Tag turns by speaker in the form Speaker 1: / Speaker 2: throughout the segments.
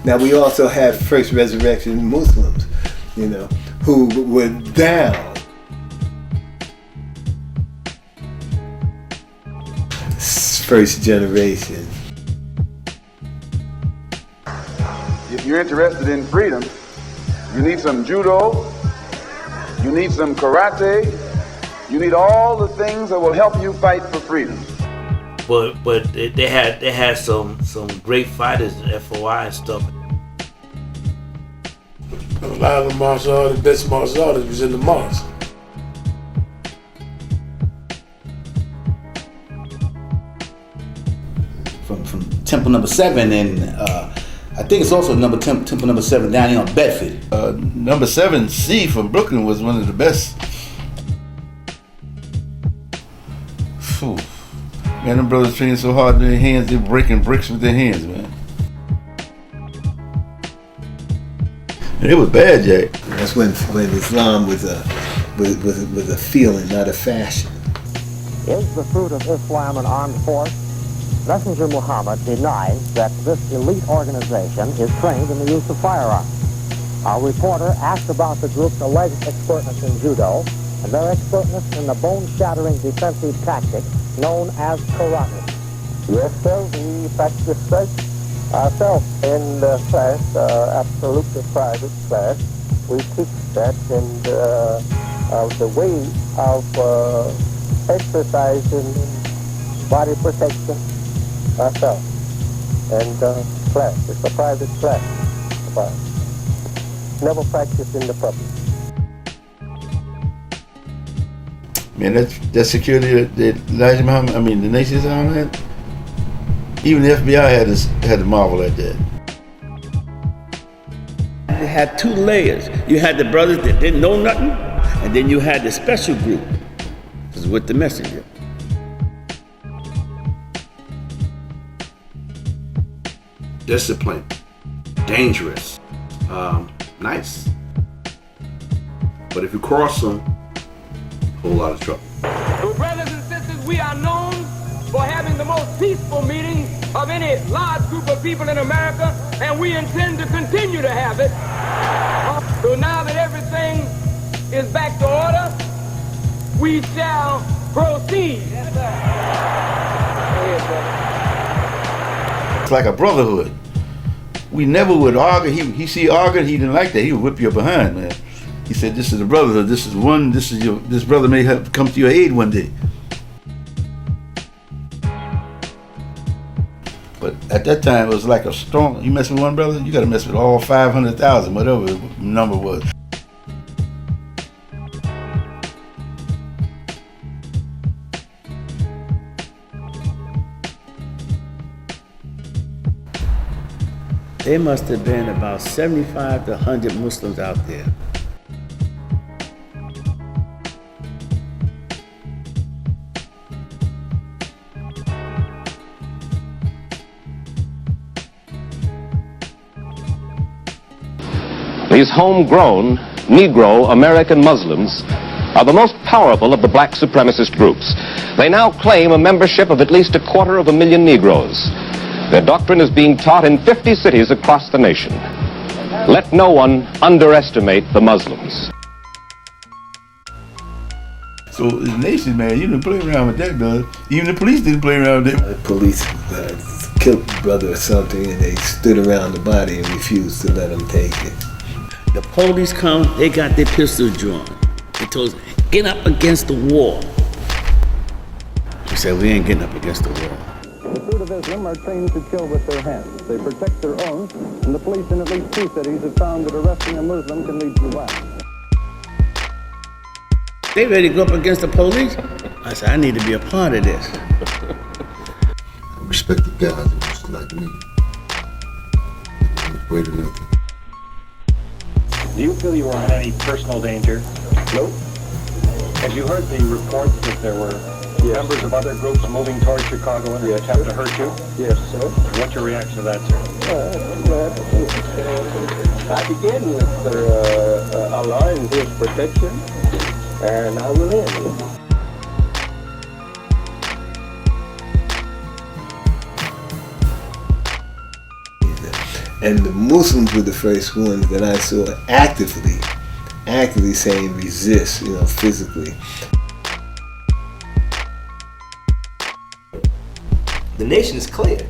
Speaker 1: Now we also had First Resurrection Muslims, you know, who were down. First generation.
Speaker 2: If you're interested in freedom, you need some judo, you need some karate, you need all the things that will help you fight for freedom.
Speaker 3: But they had some great fighters in FOI and stuff.
Speaker 4: A lot of the martial artists, the best martial artists was in the mosque.
Speaker 5: From Temple Number 7, and I think it's also Temple Number 7 down here on Bedford.
Speaker 6: Number 7C from Brooklyn was one of the best. Phew. Man, them brothers training so hard in their hands, they're breaking bricks with their hands, man. And it was bad, Jack.
Speaker 1: That's when Islam was a feeling, not a fashion.
Speaker 7: Is the fruit of Islam an armed force? Messenger Muhammad denies that this elite organization is trained in the use of firearms. Our reporter asked about the group's alleged expertness in judo and their expertness in the bone-shattering defensive tactic known as karate.
Speaker 8: Yes, sir, we practice such ourselves in the class, absolutely private class. We teach that, and the way of exercising body protection ourselves. And class, it's a private class. Never practice in the public.
Speaker 6: Man, that security that Elijah Muhammad, the Nation Islam had, even the FBI had to marvel at that.
Speaker 9: They had two layers. You had the brothers that didn't know nothing, and then you had the special group, which was with the messenger.
Speaker 10: Discipline, dangerous, nice. But if you cross them, a whole lot of trouble.
Speaker 11: So brothers and sisters, we are known for having the most peaceful meeting of any large group of people in America, and we intend to continue to have it. So now that everything is back to order, we shall proceed. Yes,
Speaker 6: It's like a brotherhood. We never would argue. He see arguing, he didn't like that. He would whip your behind, man. He said, "This is a brotherhood. This brother may have come to your aid one day." But at that time, it was like a storm. You mess with one brother, you got to mess with all 500,000, whatever the number was.
Speaker 9: There must have been about 75 to 100 Muslims out there.
Speaker 12: These homegrown Negro American Muslims are the most powerful of the black supremacist groups. They now claim a membership of at least 250,000 Negroes. Their doctrine is being taught in 50 cities across the nation. Let no one underestimate the Muslims.
Speaker 6: So the nation, man, you didn't play around with that, brother. Even the police didn't play around with that.
Speaker 1: The police killed the brother or something, and they stood around the body and refused to let him take it.
Speaker 9: The police come, they got their pistols drawn. They told us, get up against the wall. We said, we ain't getting up against the wall.
Speaker 13: The fruit of Islam are trained to kill with their hands. They protect their own, and the police in at least 2 cities have found that arresting a Muslim can lead to violence.
Speaker 9: They ready to go up against the police? I said, I need to be a part of this.
Speaker 14: I respect the guys that just like me. I'm afraid of nothing.
Speaker 15: Do you feel you were in any personal danger?
Speaker 13: Nope.
Speaker 15: Have you heard the reports that there were members of other groups moving towards Chicago in an attempt to hurt you?
Speaker 13: Yes, sir.
Speaker 15: What's your reaction to that, sir?
Speaker 13: I begin with Allah and His protection, and I will end.
Speaker 1: And the Muslims were the first ones that I saw actively saying resist, physically.
Speaker 16: The nation is clear.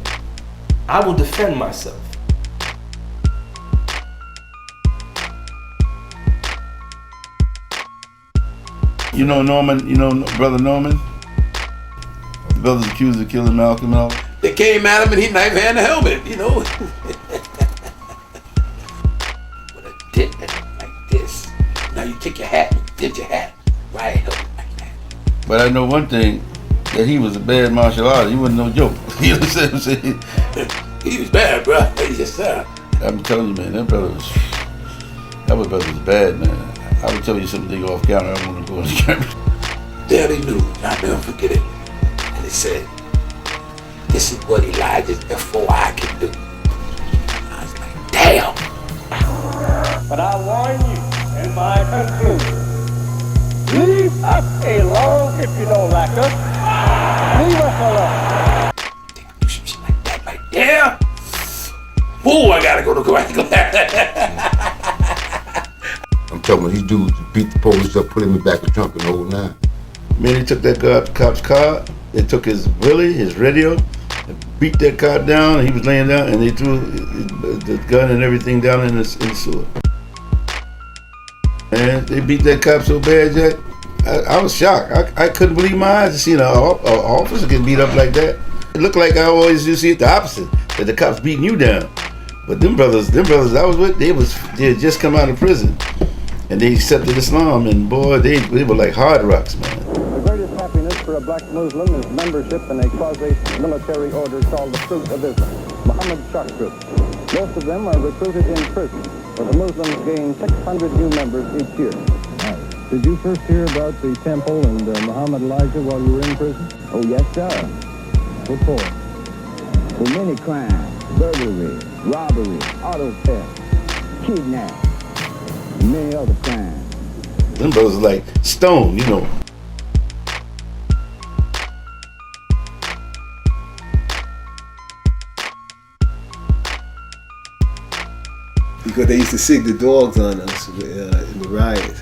Speaker 16: I will defend myself.
Speaker 6: You know Norman, Brother Norman? The brother's accused of killing Malcolm and all.
Speaker 4: They came at him and he knife hand the helmet, With a dip like this. Now you take your hat, dip your hat, right helmet like that.
Speaker 6: But I know one thing, that he was a bad martial artist. He wasn't no joke. You know what I'm saying?
Speaker 4: He was bad, bro. Yes, sir.
Speaker 6: I'm telling you, man, that brother was bad, man. I would tell you something off camera. I don't want to go on the camera.
Speaker 4: There they knew. I'll never forget it. And they said, this is what Elijah's FOI can do. I was like, damn.
Speaker 11: But I warn you, in my conclusion, leave us alone if you don't like us. Leave us alone.
Speaker 4: Do some shit like that, right there. Whoa, I gotta go to Coahuila.
Speaker 14: I'm talking about these dudes beat the police up, put him in the back of the trunk and the whole nine.
Speaker 6: Man, they took that cop's car, they took his Willie, his radio, and beat that car down, and he was laying down, and they threw the gun and everything down in the sewer. Man, they beat that cop so bad, Jack. I was shocked. I couldn't believe my eyes to see an officer get beat up like that. It looked like I always used to see it the opposite, that the cops beating you down. But them brothers I was with, they had just come out of prison. And they accepted Islam, and boy, they were like hard rocks, man.
Speaker 13: The greatest happiness for a black Muslim is membership in a quasi-military order called the Fruit of Islam, Muhammad Shah Group. Most of them are recruited in prison, where the Muslims gain 600 new members each year. Did you first hear about the temple and Muhammad Elijah while you were in prison?
Speaker 17: Oh, yes, sir.
Speaker 13: What for?
Speaker 17: For many crimes, burglary, robbery, auto theft, kidnapping, and many other crimes.
Speaker 6: Them brothers like stone,
Speaker 1: Because they used to sig the dogs on us in the riots.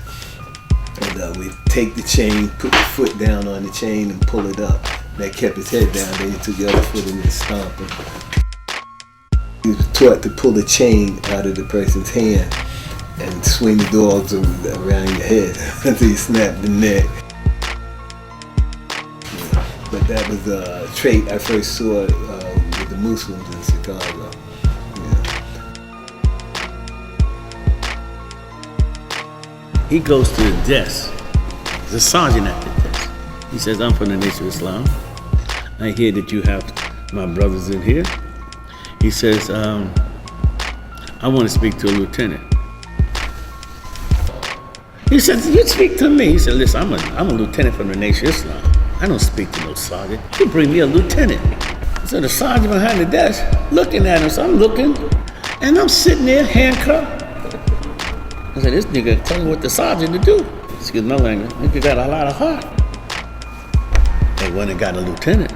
Speaker 1: And we'd take the chain, put the foot down on the chain and pull it up. That kept his head down. Then you took the other foot and stomp him. He was taught to pull the chain out of the person's hand and swing the dogs around your head until you snap the neck. But that was a trait I first saw with the Muslims in Chicago.
Speaker 9: He goes to the desk. There's a sergeant at the desk. He says, I'm from the Nation of Islam. I hear that you have my brothers in here. He says, I want to speak to a lieutenant. He said, you speak to me. He said, listen, I'm a lieutenant from the Nation of Islam. I don't speak to no sergeant. You bring me a lieutenant. So the sergeant behind the desk looking at him. So I'm looking, and I'm sitting there handcuffed. I said, this nigga tell me what the sergeant to do. Excuse my language. Nigga got a lot of heart. They went and got a lieutenant.